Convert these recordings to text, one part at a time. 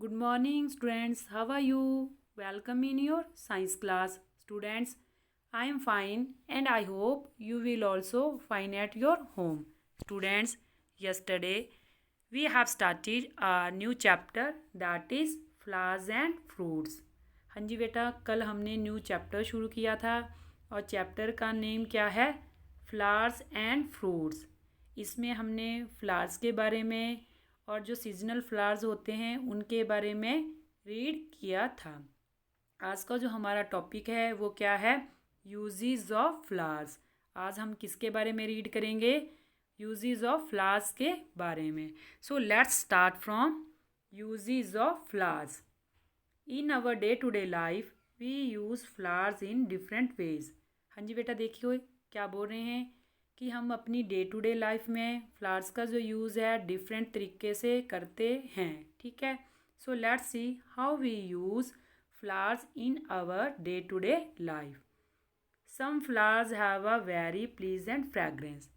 Good morning, students. How are you? Welcome in your science class. Students, I am fine and I hope you will also fine at your home. Students, yesterday we have started a new chapter that is flowers and fruits. हाँ जी बेटा, कल हमने new chapter शुरू किया था और chapter का नेम क्या है? Flowers and fruits. इसमें हमने फ्लावर्स के बारे में और जो सीजनल फ्लावर्स होते हैं उनके बारे में रीड किया था। आज का जो हमारा टॉपिक है वो क्या है? Uses of flowers. आज हम किसके बारे में रीड करेंगे? यूजेस ऑफ फ्लावर्स के बारे में। So let's start from uses of flowers. In our day to day life we use flowers in different ways. हाँ जी बेटा, देखिए क्या बोल रहे हैं कि हम अपनी डे टू डे लाइफ में फ्लावर्स का जो यूज़ है डिफरेंट तरीके से करते हैं। ठीक है, so let's see how we use flowers in our day to day life. Some flowers have a very pleasant fragrance.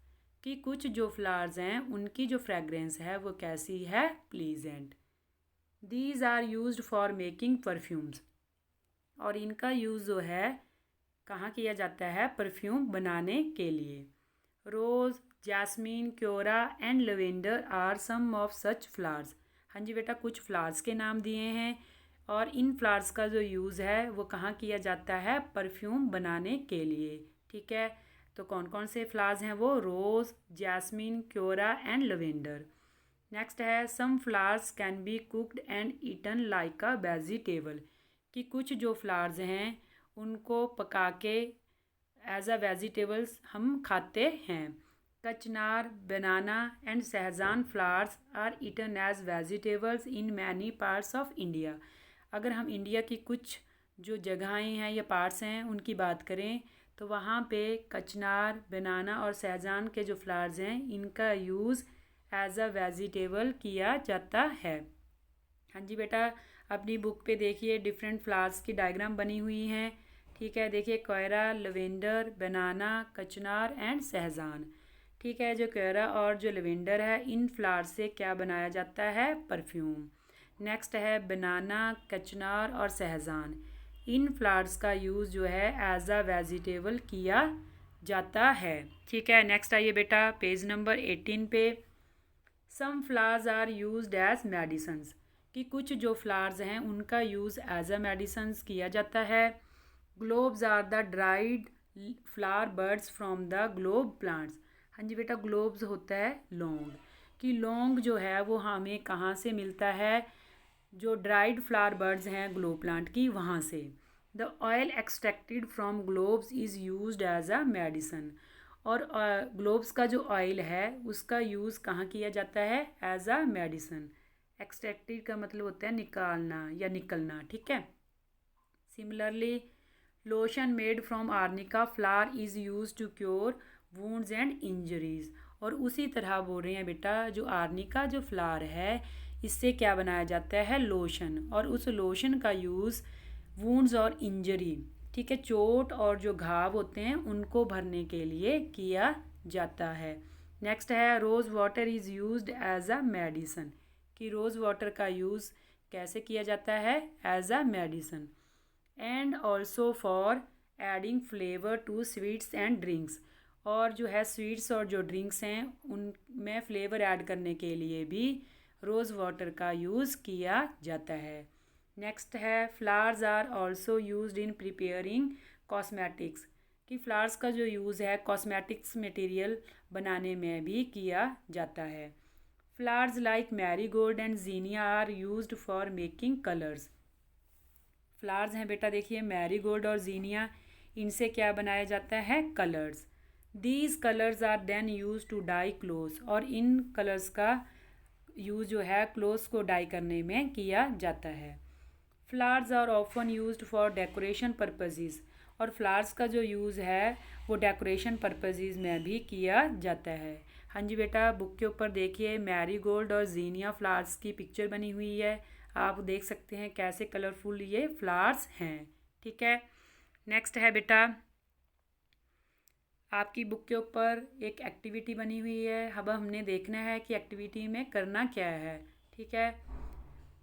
कि कुछ जो फ्लावर्स हैं उनकी जो फ्रेगरेंस है वो कैसी है? Pleasant. These are used for making perfumes. और इनका यूज़ जो है कहाँ किया जाता है? परफ्यूम बनाने के लिए। Rose, jasmine, kewra and lavender are some of such flowers. हाँ जी बेटा, कुछ फ्लावर्स के नाम दिए हैं और इन फ्लावर्स का जो यूज़ है वो कहाँ किया जाता है? परफ्यूम बनाने के लिए। ठीक है, तो कौन कौन से फ्लावर्स हैं वो? Rose, jasmine, kewra and lavender. Next है some flowers can be cooked and eaten like a vegetable. कि कुछ जो फ्लावर्स हैं उनको पका के एज अ वेजिटेबल्स हम खाते हैं। Kachnar, banana and sahjan flowers are eaten as vegetables in many parts of India. अगर हम इंडिया की कुछ जो जगहें हैं या पार्ट्स हैं उनकी बात करें तो वहाँ पे कचनार, बनाना और सहजान के जो फ्लावर्स हैं इनका यूज़ एज अ वेजिटेबल किया जाता है। हाँ जी बेटा, अपनी बुक पे देखिए डिफरेंट फ्लावर्स की डायग्राम बनी हुई हैं। ठीक है, देखिए कोयरा, लेवेंडर, बनाना, कचनार एंड सहजान। ठीक है, जो कोयरा और जो लेवेंडर है इन फ्लावर से क्या बनाया जाता है? परफ्यूम। नेक्स्ट है बनाना, कचनार और सहजान। इन फ्लावर्स का यूज़ जो है एज अ वेजिटेबल किया जाता है। ठीक है, नेक्स्ट आइए बेटा पेज नंबर 18 पे। Some flowers are used as medicines. कि कुछ जो फ्लावर्स हैं उनका यूज़ एज अ मेडिसन्स किया जाता है। Cloves are the dried flower buds from the clove plants. हाँ जी बेटा, ग्लोब्स होता है लौंग। कि लौंग जो है वो हमें कहाँ से मिलता है? जो ड्राइड फ्लावर बर्ड्स हैं ग्लोब प्लांट की, वहाँ से। The oil extracted from cloves is used as a medicine. और ग्लोब्स का जो ऑयल है उसका यूज़ कहाँ किया जाता है? As a medicine. एक्सट्रैक्टेड का मतलब होता है निकालना या निकलना। ठीक है, similarly lotion made from arnica flower is use to cure wounds and injuries. और उसी तरह बोल रहे हैं बेटा, जो आर्निका जो फ्लावर है इससे क्या बनाया जाता है? लोशन। और उस लोशन का यूज़ वुंड्स और इंजरी, ठीक है, चोट और जो घाव होते हैं उनको भरने के लिए किया जाता है। नेक्स्ट है rose water is used as a medicine. कि रोज़ वाटर का यूज़ कैसे किया जाता है? As a medicine. And also for adding flavour to sweets and drinks. और जो है स्वीट्स और जो ड्रिंक्स हैं उनमें फ्लेवर ऐड करने के लिए भी रोज़ वाटर का यूज़ किया जाता है। नेक्स्ट है flowers are also used in preparing cosmetics. कि फ्लावर्स का जो यूज़ है कॉस्मेटिक्स मटेरियल बनाने में भी किया जाता है। Flowers like marigold and zinnia are used for making colours. Flowers हैं बेटा, देखिए मैरीगोल्ड और जीनिया, इनसे क्या बनाया जाता है? Colours. These colours are then use to dye clothes. और इन कलर्स का यूज़ जो है क्लोथ्स को डाई करने में किया जाता है। Flowers are often used for decoration purposes. और फ्लावर्स का जो यूज़ है वो डेकोरेशन पर्पजेज़ में भी किया जाता है। हाँ जी बेटा, बुक के ऊपर देखिए मैरीगोल्ड और जीनिया फ्लावर्स की पिक्चर बनी हुई है। आप देख सकते हैं कैसे कलरफुल ये फ्लावर्स हैं। ठीक है, नेक्स्ट है बेटा आपकी बुक के ऊपर एक एक्टिविटी बनी हुई है। अब हमने देखना है कि एक्टिविटी में करना क्या है। ठीक है,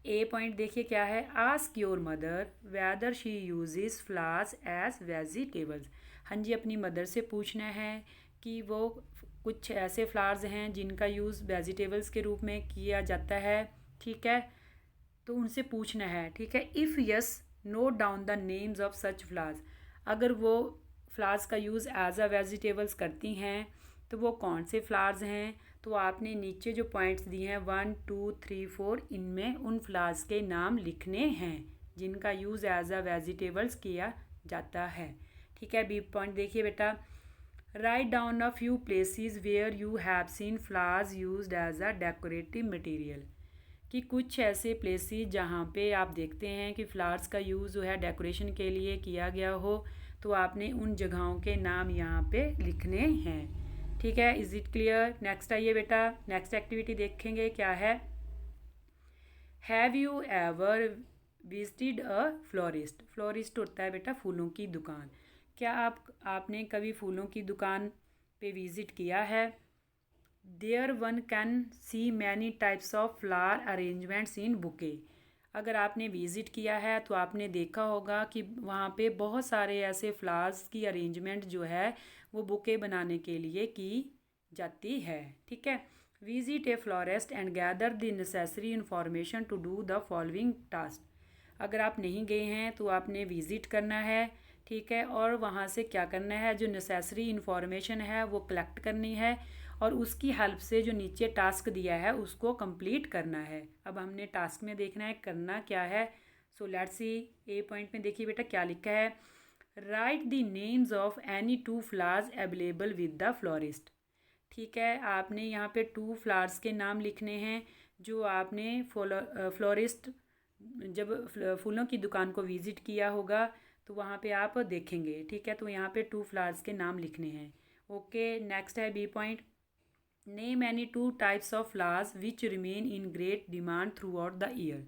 ए पॉइंट देखिए क्या है, ask your mother whether she uses flowers as vegetables. हाँ जी, अपनी मदर से पूछना है कि वो कुछ ऐसे फ्लावर्स हैं जिनका यूज़ वेजिटेबल्स के रूप में किया जाता है। ठीक है, तो उनसे पूछना है। ठीक है, if yes note down the names of such flowers. अगर वो फ्लावर्स का यूज़ एज अ वेजिटेबल्स करती हैं तो वो कौन से फ्लावर्स हैं, तो आपने नीचे जो पॉइंट्स दिए हैं 1 2 3 4, इनमें उन फ्लावर्स के नाम लिखने हैं जिनका यूज़ एज अ वेजिटेबल्स किया जाता है। ठीक है, बी पॉइंट देखिए बेटा, write down a few places where you have seen flowers used as a decorative material. कि कुछ ऐसे प्लेसेस जहाँ पे आप देखते हैं कि फ्लावर्स का यूज़ जो है डेकोरेशन के लिए किया गया हो, तो आपने उन जगहों के नाम यहाँ पे लिखने हैं। ठीक है, इज़ इट क्लियर? नेक्स्ट आइए बेटा, नेक्स्ट एक्टिविटी देखेंगे क्या है। Have you ever visited a florist. Florist होता है बेटा फूलों की दुकान। क्या आपने कभी फूलों की दुकान पे विज़िट किया है? There one can see many types of flower arrangements in bouquet. अगर आपने विज़िट किया है तो आपने देखा होगा कि वहाँ पे बहुत सारे ऐसे फ्लावर्स की अरेंजमेंट जो है वो बुके बनाने के लिए की जाती है। ठीक है, visit a florist and gather the necessary information to do the following task. अगर आप नहीं गए हैं तो आपने विज़िट करना है। ठीक है, और वहाँ से क्या करना है, जो नेसेसरी इंफॉर्मेशन है वो कलेक्ट करनी है और उसकी हेल्प से जो नीचे टास्क दिया है उसको कंप्लीट करना है। अब हमने टास्क में देखना है करना क्या है। So let's C, A point में देखिए बेटा क्या लिखा है, right the names of any 2 flowers available with the florist. ठीक है, आपने यहाँ पे 2 फ्लावर्स के नाम लिखने हैं जो आपने फ्लोरिस्ट जब फूलों की दुकान को विज़िट किया होगा तो वहाँ पे आप देखेंगे। ठीक है, तो यहाँ पे 2 फ्लावर्स के नाम लिखने हैं। ओके, नेक्स्ट है B point, name any 2 types of flowers which remain in great demand throughout the year.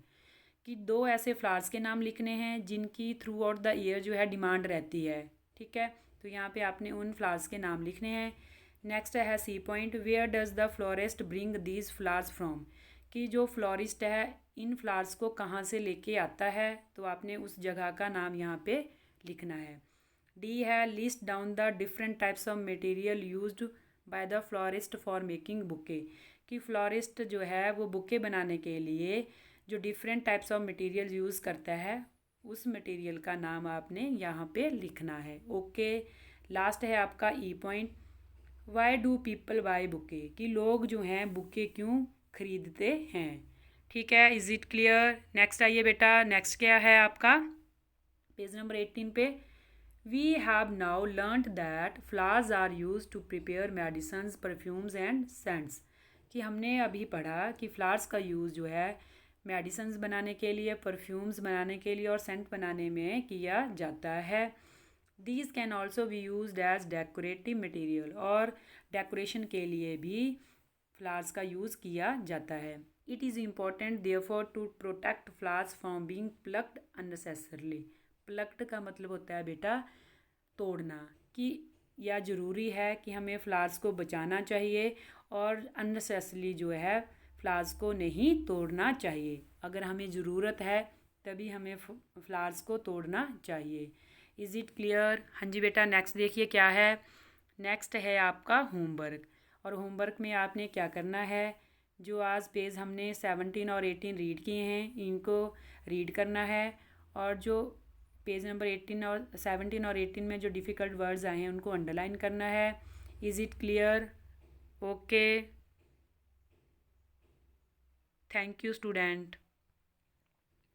कि 2 ऐसे फ्लावर्स के नाम लिखने हैं जिनकी थ्रू आउट द ईयर जो है डिमांड रहती है। ठीक है, तो यहाँ पे आपने उन फ्लावर्स के नाम लिखने हैं। नेक्स्ट है C point, where does the florist bring these flowers from. कि जो फ्लोरिस्ट है इन फ्लावर्स को कहाँ से लेके आता है, तो आपने उस जगह का नाम यहाँ पे लिखना है। डी है, list down the different types of material used by the florist for making bouquet. कि फ्लोरिस्ट जो है वो बुके बनाने के लिए जो different types of material use करता है उस मटेरियल का नाम आपने यहाँ पे लिखना है। ओके, लास्ट है आपका E point, why do people buy bouquet. कि लोग जो हैं बुके क्यों खरीदते हैं। ठीक है, इज़ इट क्लियर? नेक्स्ट आइए बेटा, नेक्स्ट क्या है आपका पेज नंबर 18 पे, we have now learned that flowers are use to prepare medicines perfumes and scents. कि हमने अभी पढ़ा कि फ्लावर्स का यूज़ जो है मेडिसन्स बनाने के लिए, परफ्यूम्स बनाने के लिए और सेंट बनाने में किया जाता है। These can also be use as decorative material. और डेकोरेशन के लिए भी फ्लावर्स का यूज़ किया जाता है। It is important therefore to protect flowers from being plucked unnecessarily. Plucked का मतलब होता है बेटा तोड़ना। कि यह ज़रूरी है कि हमें फ्लावर्स को बचाना चाहिए और अननेसेसरली जो है फ्लावर्स को नहीं तोड़ना चाहिए। अगर हमें ज़रूरत है तभी हमें फ्लावर्स को तोड़ना चाहिए। Is it clear? हाँ जी बेटा, नेक्स्ट देखिए क्या है। नेक्स्ट है आपका होमवर्क। और होमवर्क में आपने क्या करना है, जो आज पेज हमने 17 और 18 रीड किए हैं इनको रीड करना है। और जो पेज नंबर 18 और 17 और 18 में जो डिफ़िकल्ट वर्ड्स आए हैं उनको अंडरलाइन करना है। Is it clear? Okay, thank you student.